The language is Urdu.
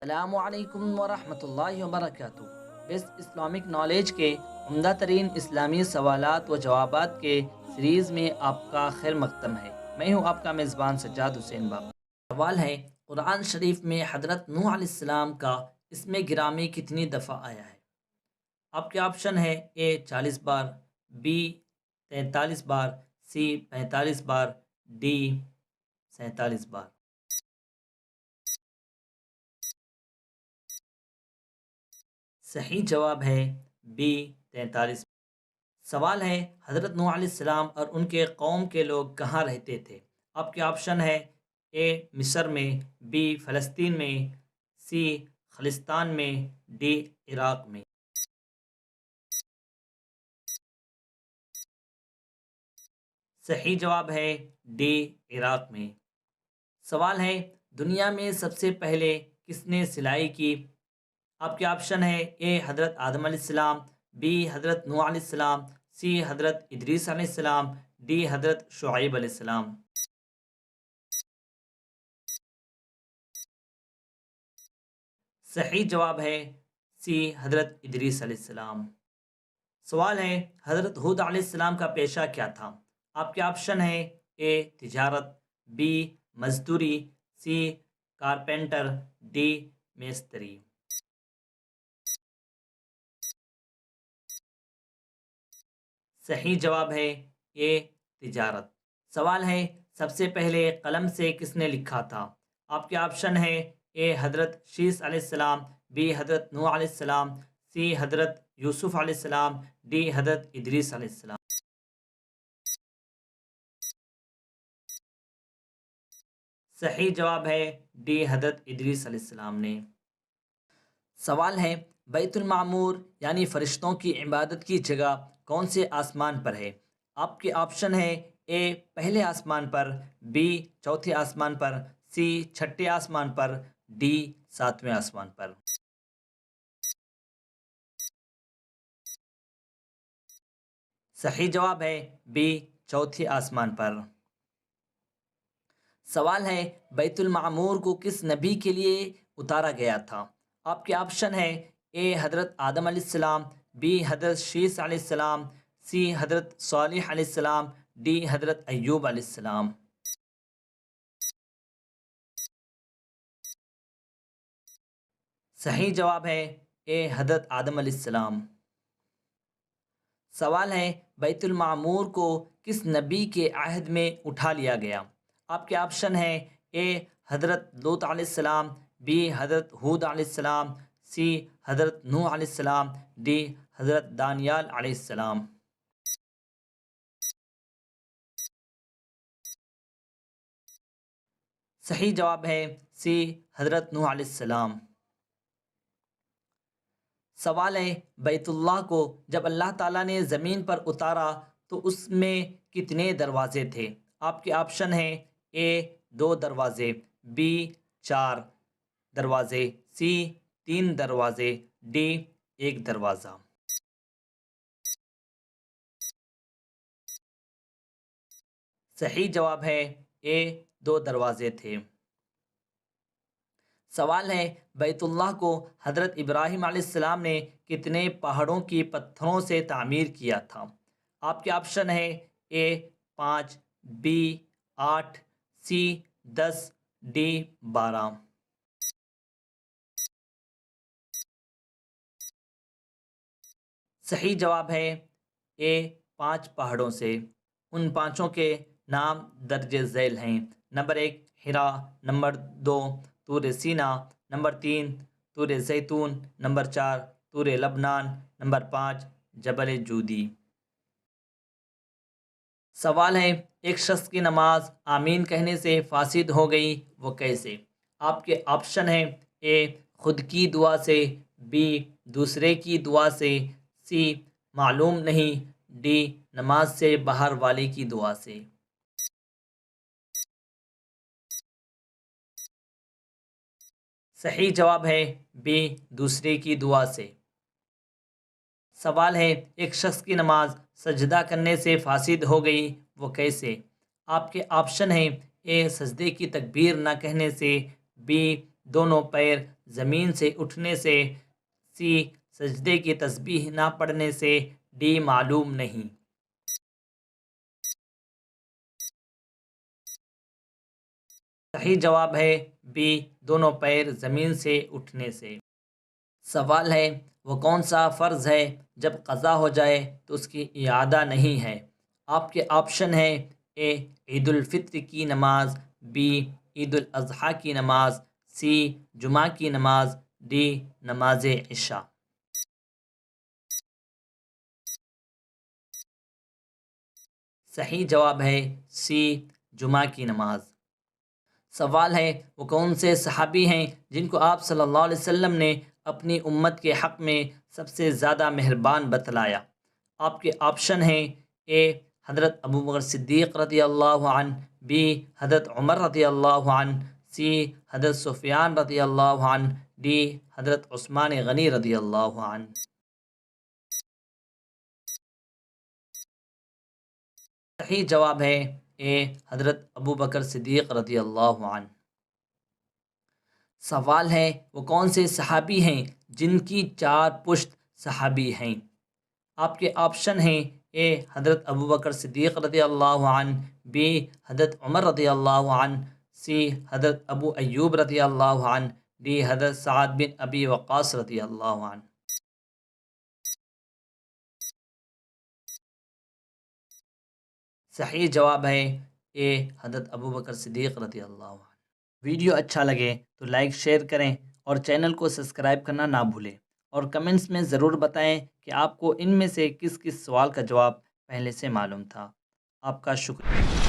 السلام علیکم ورحمۃ اللہ وبرکاتہ۔ بیسٹ اسلامک نالج کے عمدہ ترین اسلامی سوالات و جوابات کے سیریز میں آپ کا خیر مقدم ہے۔ میں ہوں آپ کا میزبان سجاد حسین بابا۔ سوال ہے، قرآن شریف میں حضرت نوح علیہ السلام کا اسم گرامی کتنی دفعہ آیا ہے؟ آپ کے آپشن ہے: اے 40 بار، be 43 bar, C 45 bar, D 47 بار۔ صحیح جواب ہے بی 43۔ سوال ہے، حضرت نوح علیہ السلام اور ان کے قوم کے لوگ کہاں رہتے تھے؟ آپ کے آپشن ہے: اے مصر میں، بی فلسطین میں، سی خلستان میں، ڈی عراق میں۔ صحیح جواب ہے ڈی عراق میں۔ سوال ہے، دنیا میں سب سے پہلے کس نے سلائی کی؟ آپ کے آپشن ہے: اے حضرت آدم علیہ السلام، بی حضرت نوح علیہ السلام، سی حضرت ادریس علیہ السلام، ڈی حضرت شعیب علیہ السلام۔ صحیح جواب ہے سی حضرت ادریس علیہ السلام۔ سوال ہے، حضرت ہود علیہ السلام کا پیشہ کیا تھا؟ آپ کے آپشن ہے: اے تجارت، بی مزدوری، سی کارپینٹر، ڈی میستری۔ صحیح جواب ہے اے تجارت۔ سوال ہے، سب سے پہلے قلم سے کس نے لکھا تھا؟ آپ کے آپشن ہے: اے حضرت شیس علیہ السلام، بی حضرت نوح علیہ السلام، سی حضرت یوسف علیہ السلام، ڈی حضرت ادریس علیہ السلام۔ صحیح جواب ہے ڈی حضرت ادریس علیہ السلام نے۔ سوال ہے، بیت المعمور یعنی فرشتوں کی عبادت کی جگہ کون سے آسمان پر ہے؟ آپ کے آپشن ہے: اے پہلے آسمان پر، بی چوتھے آسمان پر، سی چھٹے آسمان پر، ڈی ساتویں آسمان پر۔ صحیح جواب ہے بی چوتھے آسمان پر۔ سوال ہے، بیت المعمور کو کس نبی کے لیے اتارا گیا تھا؟ آپ کے آپشن ہے: اے حضرت آدم علیہ السلام، بی حضرت شیس علیہ السلام، سی حضرت صالح علیہ السلام، ڈی حضرت ایوب علیہ السلام۔ صحیح جواب ہے اے حضرت آدم علیہ السلام۔ سوال ہے، بیت المعمور کو کس نبی کے عہد میں اٹھا لیا گیا؟ آپ کے آپشن ہے: اے حضرت لوط علیہ السلام، بی حضرت ہود علیہ السلام، سی حضرت نوح علیہ السلام، ڈی حضرت دانیال علیہ السلام۔ صحیح جواب ہے سی حضرت نوح علیہ السلام۔ سوال ہے، بیت اللہ کو جب اللہ تعالیٰ نے زمین پر اتارا تو اس میں کتنے دروازے تھے؟ آپ کے آپشن ہیں: اے 2 دروازے، بی 4 دروازے، سی 3 دروازے، ڈی 1 دروازہ۔ صحیح جواب ہے اے 2 دروازے تھے۔ سوال ہے، بیت اللہ کو حضرت ابراہیم علیہ السلام نے کتنے پہاڑوں کی پتھروں سے تعمیر کیا تھا؟ آپ کے آپشن ہے: اے 5، بی 8، سی 10، ڈی 12۔ صحیح جواب ہے اے 5 پہاڑوں سے۔ ان پانچوں کے نام درج ذیل ہیں: نمبر 1 حرا، نمبر 2 طور سینا، نمبر 3 طور زیتون، نمبر 4 طور لبنان، نمبر 5 جبل جودی۔ سوال ہے، ایک شخص کی نماز آمین کہنے سے فاسد ہو گئی، وہ کیسے؟ آپ کے آپشن ہیں: اے خود کی دعا سے، بی دوسرے کی دعا سے، سی معلوم نہیں، ڈی نماز سے باہر والے کی دعا سے۔ صحیح جواب ہے بی دوسرے کی دعا سے۔ سوال ہے، ایک شخص کی نماز سجدہ کرنے سے فاسد ہو گئی، وہ کیسے؟ آپ کے آپشن ہیں: اے سجدے کی تکبیر نہ کہنے سے، بی دونوں پیر زمین سے اٹھنے سے، سی سجدے کی تسبیح نہ پڑھنے سے، ڈی معلوم نہیں۔ صحیح جواب ہے بی، دونوں پیر زمین سے اٹھنے سے۔ سوال ہے وہ کون سا فرض ہے جب قضا ہو جائے تو اس کی اعادہ نہیں ہے؟ آپ کے آپشن ہے اے عید الفطر کی نماز، بی عید الاضحیٰ کی نماز، سی جمعہ کی نماز، ڈی نماز عشاء۔ صحیح جواب ہے سی جمعہ کی نماز۔ سوال ہے وہ کون سے صحابی ہیں جن کو آپ صلی اللہ علیہ وسلم نے اپنی امت کے حق میں سب سے زیادہ مہربان بتلایا؟ آپ کے آپشن ہیں اے حضرت ابوبکر صدیق رضی اللہ عنہ، بی حضرت عمر رضی اللہ عنہ، سی حضرت سفیان رضی اللہ عنہ، ڈی حضرت عثمان غنی رضی اللہ عنہ۔ صحیح جواب ہے اے حضرت ابوبکر صدیق رضی اللہ عنہ۔ سوال ہے وہ کون سے صحابی ہیں جن کی چار پشت صحابی ہیں؟ آپ کے آپشن ہیں اے حضرت ابوبکر صدیق رضی اللہ عنہ، بی حضرت عمر رضی اللہ عنہ، سی حضرت ابو ایوب رضی اللہ عنہ، ڈی حضرت سعد بن ابی وقاص رضی اللہ عنہ۔ صحیح جواب ہے اے حضرت ابوبکر صدیق رضی اللہ عنہ۔ ویڈیو اچھا لگے تو لائک شیئر کریں اور چینل کو سبسکرائب کرنا نہ بھولیں، اور کمنٹس میں ضرور بتائیں کہ آپ کو ان میں سے کس کس سوال کا جواب پہلے سے معلوم تھا۔ آپ کا شکریہ۔